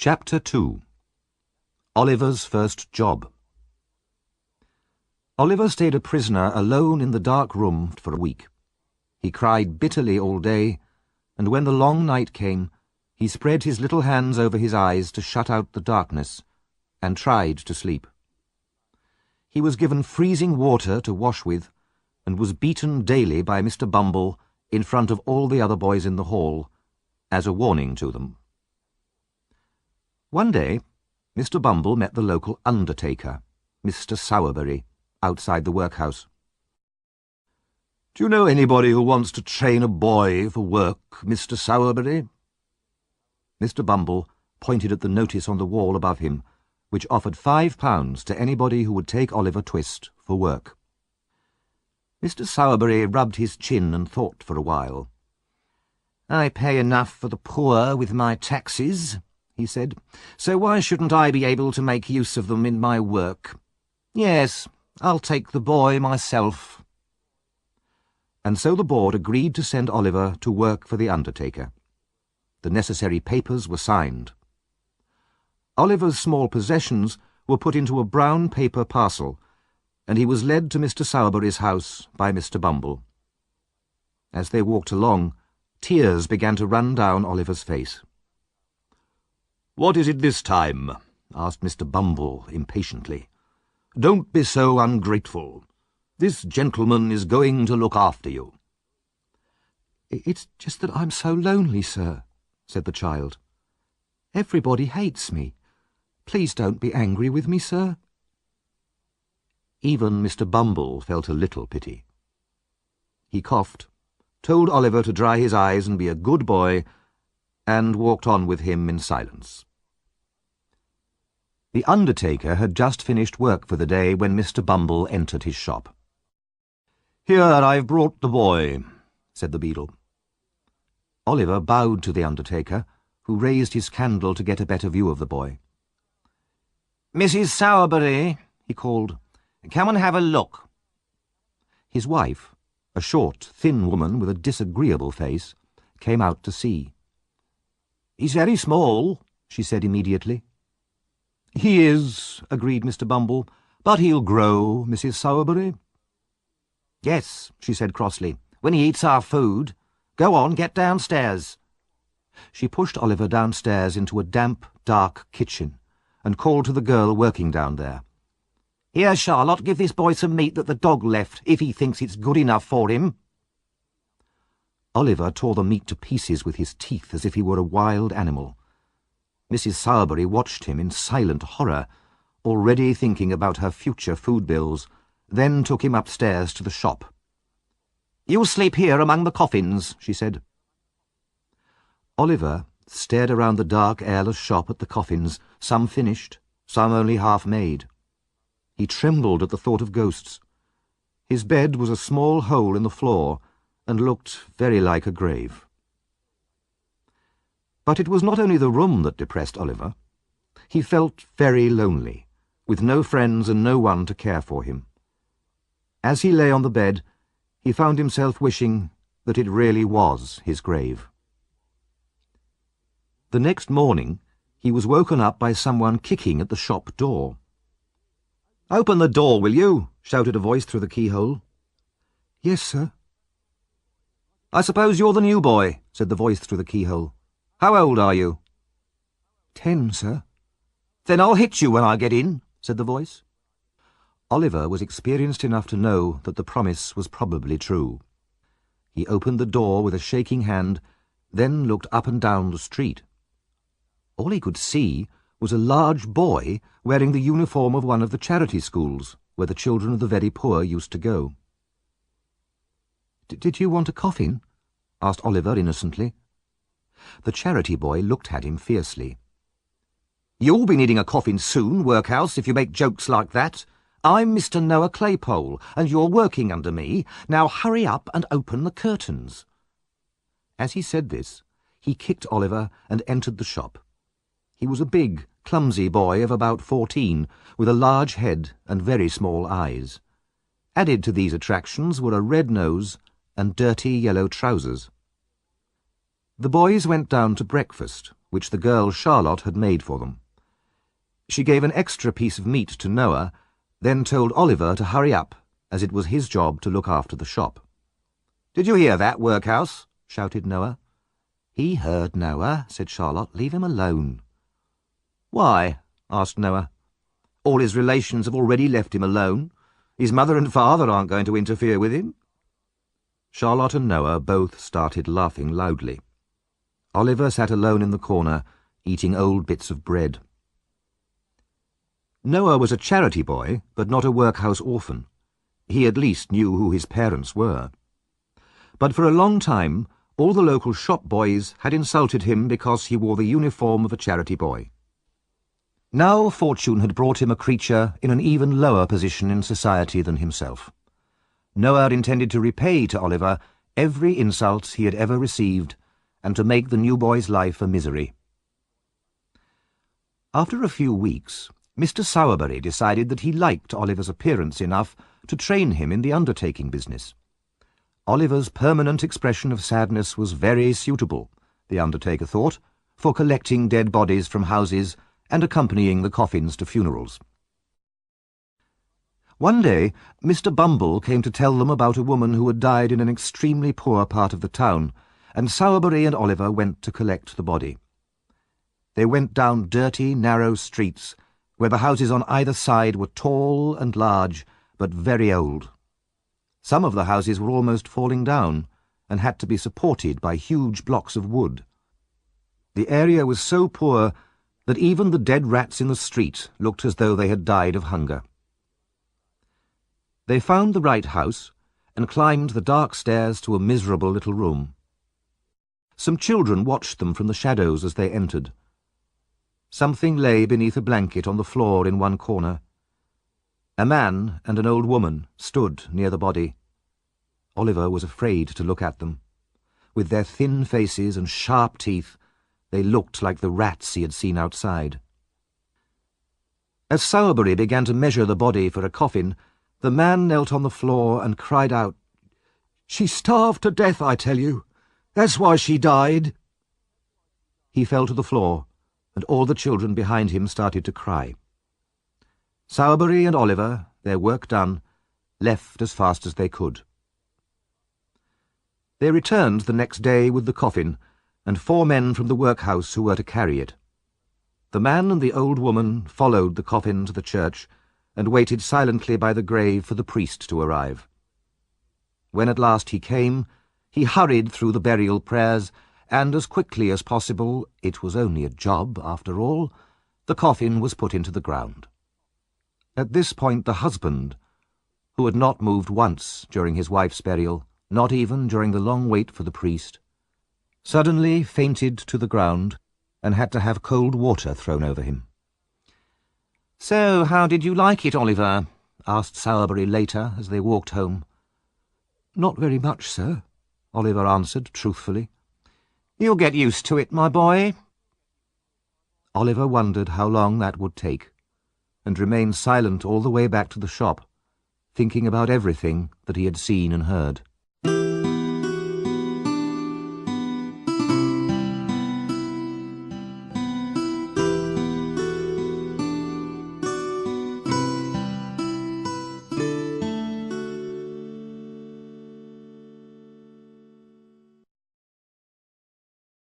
Chapter 2. Oliver's First Job. Oliver stayed a prisoner alone in the dark room for a week. He cried bitterly all day, and when the long night came, he spread his little hands over his eyes to shut out the darkness, and tried to sleep. He was given freezing water to wash with, and was beaten daily by Mr. Bumble in front of all the other boys in the hall, as a warning to them. One day, Mr. Bumble met the local undertaker, Mr. Sowerberry, outside the workhouse. "Do you know anybody who wants to train a boy for work, Mr. Sowerberry?" Mr. Bumble pointed at the notice on the wall above him, which offered £5 to anybody who would take Oliver Twist for work. Mr. Sowerberry rubbed his chin and thought for a while. "I pay enough for the poor with my taxes," he said, "so why shouldn't I be able to make use of them in my work? Yes, I'll take the boy myself." And so the board agreed to send Oliver to work for the undertaker. The necessary papers were signed. Oliver's small possessions were put into a brown paper parcel, and he was led to Mr. Sowerberry's house by Mr. Bumble. As they walked along, tears began to run down Oliver's face. "What is it this time?" asked Mr. Bumble impatiently. "Don't be so ungrateful. This gentleman is going to look after you." "It's just that I'm so lonely, sir," said the child. "Everybody hates me. Please don't be angry with me, sir." Even Mr. Bumble felt a little pity. He coughed, told Oliver to dry his eyes and be a good boy, and walked on with him in silence. The undertaker had just finished work for the day when Mr. Bumble entered his shop. "Here, I've brought the boy," said the beadle. Oliver bowed to the undertaker, who raised his candle to get a better view of the boy. "Mrs. Sowerberry," he called, "come and have a look." His wife, a short, thin woman with a disagreeable face, came out to see. "He's very small," she said immediately. "He is," agreed Mr. Bumble, "but he'll grow, Mrs. Sowerberry." "Yes," she said crossly, "when he eats our food. Go on, get downstairs." She pushed Oliver downstairs into a damp, dark kitchen, and called to the girl working down there. "Here, Charlotte, give this boy some meat that the dog left, if he thinks it's good enough for him." Oliver tore the meat to pieces with his teeth as if he were a wild animal. Mrs. Sowerberry watched him in silent horror, already thinking about her future food bills, then took him upstairs to the shop. "You'll sleep here among the coffins," she said. Oliver stared around the dark, airless shop at the coffins, some finished, some only half made. He trembled at the thought of ghosts. His bed was a small hole in the floor, and looked very like a grave. But it was not only the room that depressed Oliver. He felt very lonely, with no friends and no one to care for him. As he lay on the bed, he found himself wishing that it really was his grave. The next morning, he was woken up by someone kicking at the shop door. "Open the door, will you?" shouted a voice through the keyhole. "Yes, sir." "I suppose you're the new boy," said the voice through the keyhole. "How old are you?" 10, sir." "Then I'll hit you when I get in," said the voice. Oliver was experienced enough to know that the promise was probably true. He opened the door with a shaking hand, then looked up and down the street. All he could see was a large boy wearing the uniform of one of the charity schools, where the children of the very poor used to go. "Did you want a coffin?" asked Oliver innocently. The charity boy looked at him fiercely. "You'll be needing a coffin soon, workhouse, if you make jokes like that. I'm Mr. Noah Claypole, and you're working under me. Now hurry up and open the curtains." As he said this, he kicked Oliver and entered the shop. He was a big, clumsy boy of about 14, with a large head and very small eyes. Added to these attractions were a red nose and dirty yellow trousers. The boys went down to breakfast, which the girl Charlotte had made for them. She gave an extra piece of meat to Noah, then told Oliver to hurry up, as it was his job to look after the shop. "Did you hear that, Workhouse?" shouted Noah. "He heard, Noah," said Charlotte. "Leave him alone." "Why?" asked Noah. "All his relations have already left him alone. His mother and father aren't going to interfere with him." Charlotte and Noah both started laughing loudly. Oliver sat alone in the corner, eating old bits of bread. Noah was a charity boy, but not a workhouse orphan. He at least knew who his parents were. But for a long time, all the local shop boys had insulted him because he wore the uniform of a charity boy. Now fortune had brought him a creature in an even lower position in society than himself. Noah intended to repay to Oliver every insult he had ever received, and to make the new boy's life a misery. After a few weeks, Mr. Sowerberry decided that he liked Oliver's appearance enough to train him in the undertaking business. Oliver's permanent expression of sadness was very suitable, the undertaker thought, for collecting dead bodies from houses and accompanying the coffins to funerals. One day, Mr. Bumble came to tell them about a woman who had died in an extremely poor part of the town, and Sowerberry and Oliver went to collect the body. They went down dirty, narrow streets, where the houses on either side were tall and large, but very old. Some of the houses were almost falling down, and had to be supported by huge blocks of wood. The area was so poor that even the dead rats in the street looked as though they had died of hunger. They found the right house, and climbed the dark stairs to a miserable little room. Some children watched them from the shadows as they entered. Something lay beneath a blanket on the floor in one corner. A man and an old woman stood near the body. Oliver was afraid to look at them. With their thin faces and sharp teeth, they looked like the rats he had seen outside. As Sowerberry began to measure the body for a coffin, the man knelt on the floor and cried out, "She starved to death, I tell you. That's why she died." He fell to the floor, and all the children behind him started to cry. Sowerberry and Oliver, their work done, left as fast as they could. They returned the next day with the coffin, and 4 men from the workhouse who were to carry it. The man and the old woman followed the coffin to the church, and waited silently by the grave for the priest to arrive. When at last he came, he hurried through the burial prayers, and as quickly as possible, it was only a job after all, the coffin was put into the ground. At this point the husband, who had not moved once during his wife's burial, not even during the long wait for the priest, suddenly fainted to the ground and had to have cold water thrown over him. "So, how did you like it, Oliver?" asked Sowerberry later as they walked home. "Not very much, sir," Oliver answered truthfully. "You'll get used to it, my boy." Oliver wondered how long that would take, and remained silent all the way back to the shop, thinking about everything that he had seen and heard.